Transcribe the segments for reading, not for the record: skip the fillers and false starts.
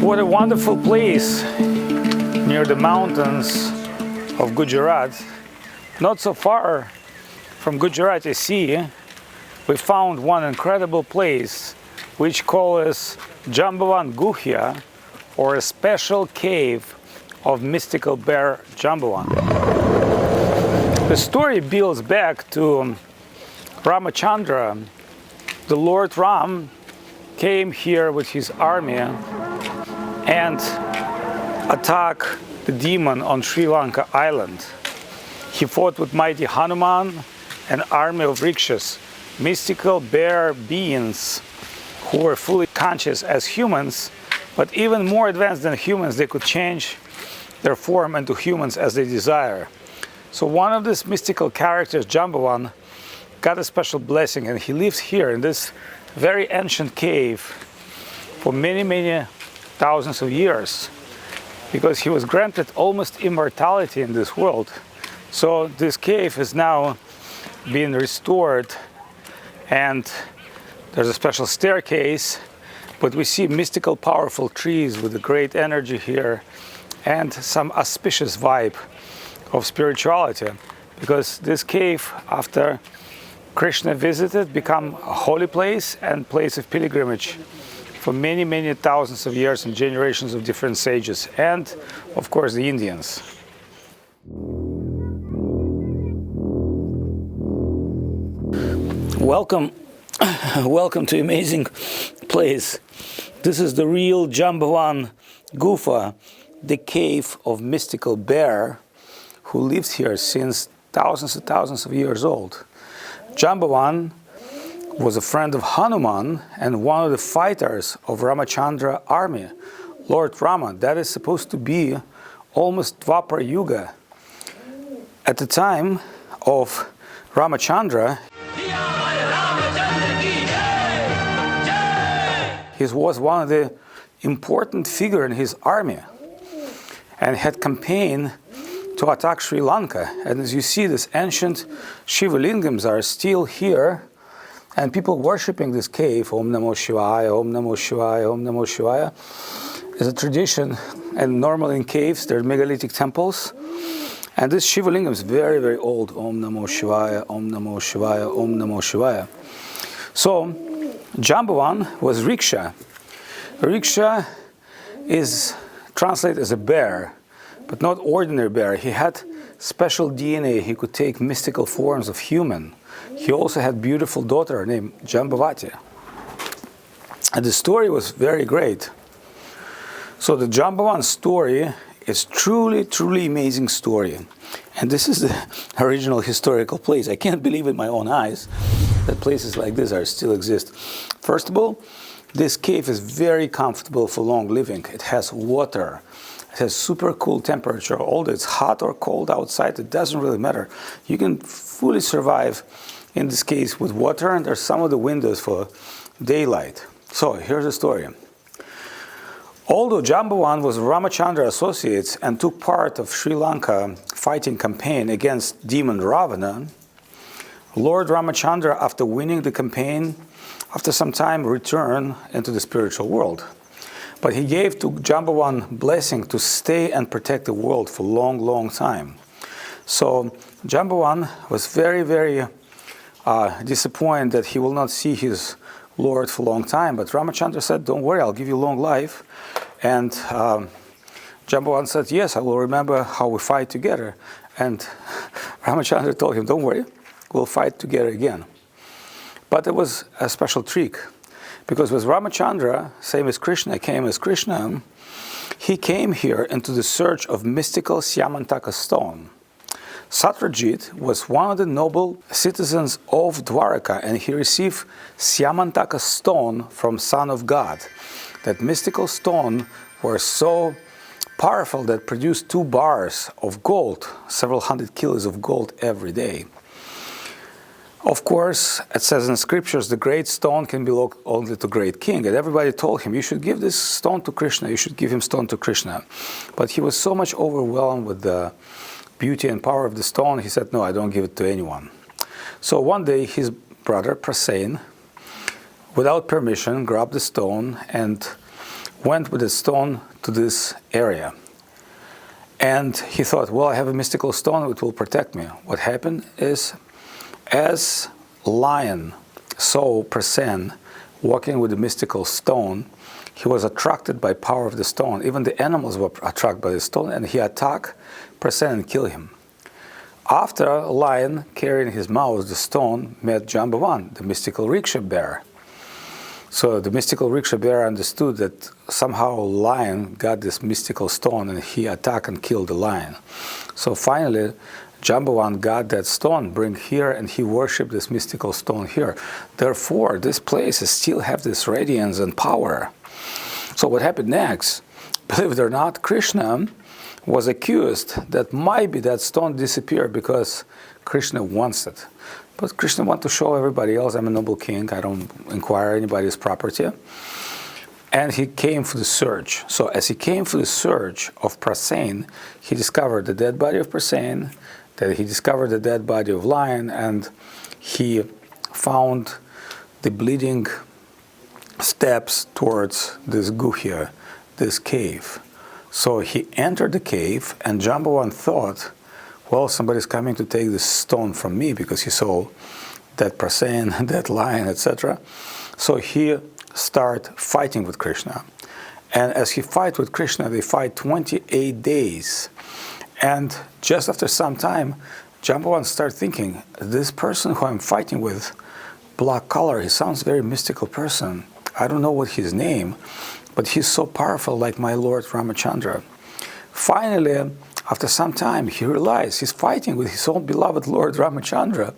What a wonderful place near the mountains of Gujarat. Not so far from Gujarati Sea, we found one incredible place which calls Jambavan Guhya, or a special cave of mystical bear Jambavan. The story builds back to Ramachandra. The Lord Ram came here with his army and attacked the demon on Sri Lanka island. He fought with mighty Hanuman, an army of rikshas, mystical bear beings who were fully conscious as humans, but even more advanced than humans. They could change their form into humans as they desire. So one of these mystical characters, Jambavan, got a special blessing, and he lives here in this very ancient cave for many thousands of years, because he was granted almost immortality in this world. So this cave is now being restored, and there's a special staircase, but we see mystical powerful trees with a great energy here and some auspicious vibe of spirituality, because this cave, after Krishna visited, become a holy place and place of pilgrimage for many thousands of years and generations of different sages, and of course the Indians. Welcome to amazing place. This is the real Jambavan Gufa, the cave of mystical bear who lives here since thousands and thousands of years old. Jambavan was a friend of Hanuman and one of the fighters of Ramachandra army, Lord Rama. That is supposed to be almost Dwapara Yuga. At the time of Ramachandra, he was one of the important figure in his army and had campaigned to attack Sri Lanka. And as you see, these ancient Shiva lingams are still here, and people worshipping this cave, Om Namo Shivaya, Om Namo Shivaya, Om Namo Shivaya, is a tradition. And normally in caves, there are megalithic temples. And this Shiva lingam is very old. Om Namo Shivaya, Om Namo Shivaya, Om Namo Shivaya. So, Jambavan was riksha. Riksha is translated as a bear, but not ordinary bear. He had special DNA. He could take mystical forms of human. He also had a beautiful daughter named Jambavati. And the story was very great. So the Jambavan story is truly amazing story. And this is the original historical place. I can't believe in my own eyes that places like this still exist. First of all, this cave is very comfortable for long living. It has water. It has super cool temperature. Although it's hot or cold outside, it doesn't really matter. You can fully survive in this case with water, and there's some of the windows for daylight. So here's the story. Although Jambavan was Ramachandra associates and took part of Sri Lanka fighting campaign against demon Ravana, Lord Ramachandra, after winning the campaign, after some time returned into the spiritual world. But he gave to Jambavan blessing to stay and protect the world for long time. So Jambavan was very disappointed that he will not see his Lord for a long time. But Ramachandra said, don't worry, I'll give you long life. And Jambavan said, yes, I will remember how we fight together. And Ramachandra told him, don't worry, we'll fight together again. But it was a special trick, because with Ramachandra, same as Krishna came as Krishna, he came here into the search of mystical Syamantaka stone. Satyajit was one of the noble citizens of Dwaraka, and he received Syamantaka stone from Son of God. That mystical stone were so powerful that produced 2 bars of gold, several hundred kilos of gold every day. Of course, it says in scriptures, the great stone can belong only to great king. And everybody told him, you should give this stone to Krishna, you should give him stone to Krishna. But he was so much overwhelmed with the beauty and power of the stone, he said, no, I don't give it to anyone. So one day his brother Prasen, without permission, grabbed the stone and went with a stone to this area. And he thought, well, I have a mystical stone, it will protect me. What happened is, as lion saw Parsen walking with the mystical stone, he was attracted by power of the stone. Even the animals were attracted by the stone, and he attacked Parsen and killed him. After a lion carrying in his mouth the stone met Jambavan, the mystical rickshaw bearer. So the mystical rickshaw bearer understood that somehow a lion got this mystical stone and he attacked and killed the lion. So finally, Jambavan got that stone, bring here, and he worshipped this mystical stone here. Therefore, this place still have this radiance and power. So what happened next? Believe it or not, Krishna was accused that maybe that stone disappeared because Krishna wants it. But Krishna wants to show everybody else, I'm a noble king, I don't inquire anybody's property. And he came for the search. So as he came for the search of Parsen, he discovered the dead body of Parsen, that he discovered the dead body of lion, and he found the bleeding steps towards this guhya, this cave. So he entered the cave, and Jambavan thought, well, somebody's coming to take this stone from me, because he saw that Parsen, that lion, etc. So he started fighting with Krishna. And as he fight with Krishna, they fight 28 days. And just after some time, Jambavan started thinking, this person who I'm fighting with, black color, he sounds very mystical person. I don't know what his name, but he's so powerful like my Lord Ramachandra. Finally, after some time, he realized he's fighting with his own beloved Lord Ramachandra.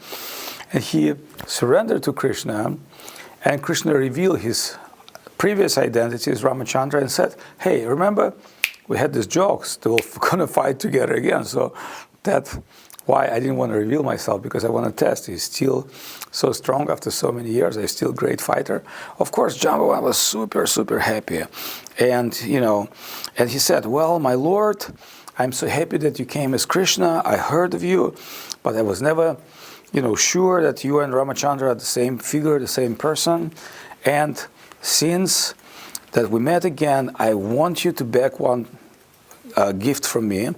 And he surrendered to Krishna, and Krishna revealed his previous identity as Ramachandra and said, hey, remember, we had these jokes that we're going to fight together again. So that's why I didn't want to reveal myself, because I want to test. He's still so strong after so many years. He's still a great fighter. Of course, Jambavan was super, super happy. And, and he said, well, my Lord, I'm so happy that you came as Krishna. I heard of you, but I was never, sure that you and Ramachandra are the same figure, the same person. And since that we met again, I want you to beg one gift from me.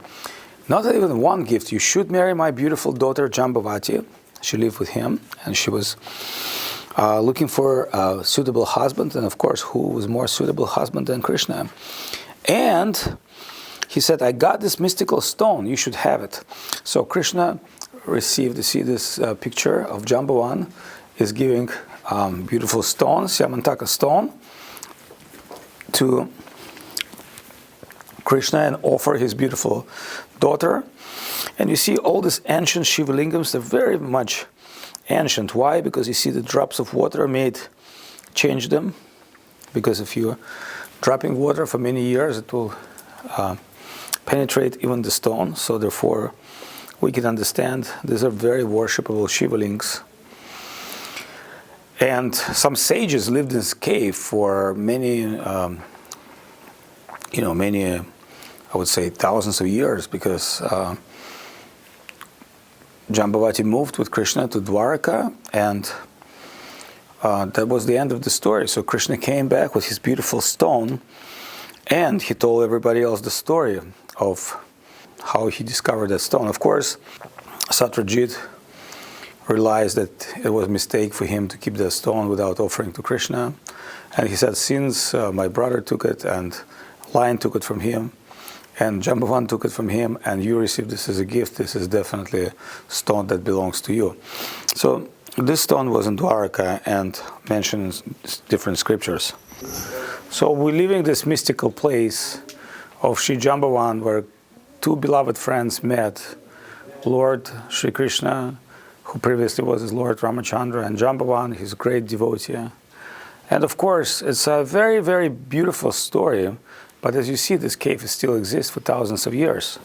Not even one gift. You should marry my beautiful daughter Jambavati. She lived with him, and she was looking for a suitable husband. And of course, who was more suitable husband than Krishna? And he said, I got this mystical stone, you should have it. So Krishna received, you see this picture of Jambavan is giving beautiful stone, Syamantaka stone, to Krishna and offer his beautiful daughter. And you see all these ancient Shiva lingams, they're very much ancient. Why? Because you see the drops of water change them. Because if you're dropping water for many years, it will penetrate even the stone. So therefore, we can understand these are very worshipable Shiva links. And some sages lived in this cave for many, many, I would say, thousands of years, because Jambavati moved with Krishna to Dwarka, and that was the end of the story. So Krishna came back with his beautiful stone, and he told everybody else the story of how he discovered that stone. Of course, Satyajit realized that it was a mistake for him to keep the stone without offering to Krishna. And he said, since my brother took it, and Lion took it from him, and Jambavan took it from him, and you received this as a gift, this is definitely a stone that belongs to you. So this stone was in Dwarka and mentioned in different scriptures. So we're leaving this mystical place of Sri Jambavan, where two beloved friends met, Lord Sri Krishna, who previously was his Lord Ramachandra, and Jambavan, his great devotee. And of course, it's a very, very beautiful story, but as you see, this cave still exists for thousands of years.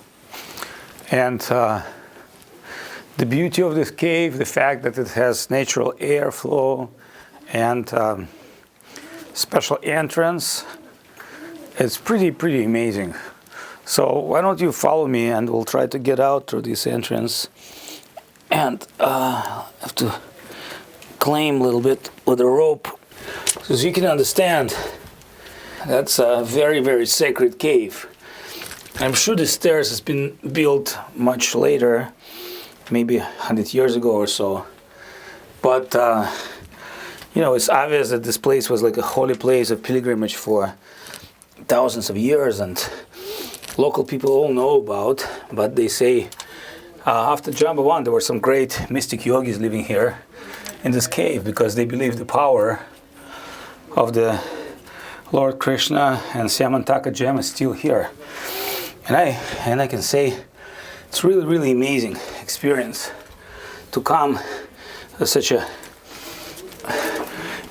And the beauty of this cave, the fact that it has natural airflow and special entrance, it's pretty amazing. So why don't you follow me, and we'll try to get out through this entrance. And I have to climb a little bit with a rope, so you can understand That's a very, very sacred cave. I'm sure the stairs has been built much later, maybe 100 years ago or so. But, you know, it's obvious that this place was like a holy place of pilgrimage for thousands of years, and local people all know about. But they say after Jambavan, there were some great mystic yogis living here in this cave because they believe the power of the Lord Krishna and Syamantaka gem is still here. And I can say it's really, really amazing experience to come to such a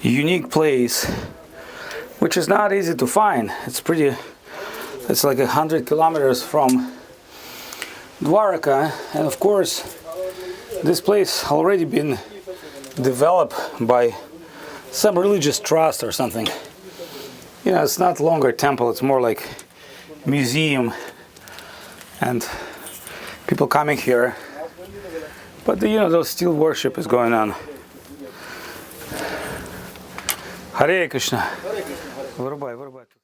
unique place, which is not easy to find. It's like 100 kilometers from Dwarka, and of course this place already been developed by some religious trust or something. You know, it's not longer a temple, it's more like museum and people coming here. But you know, those still worship is going on. Hare Krishna. Вырубай.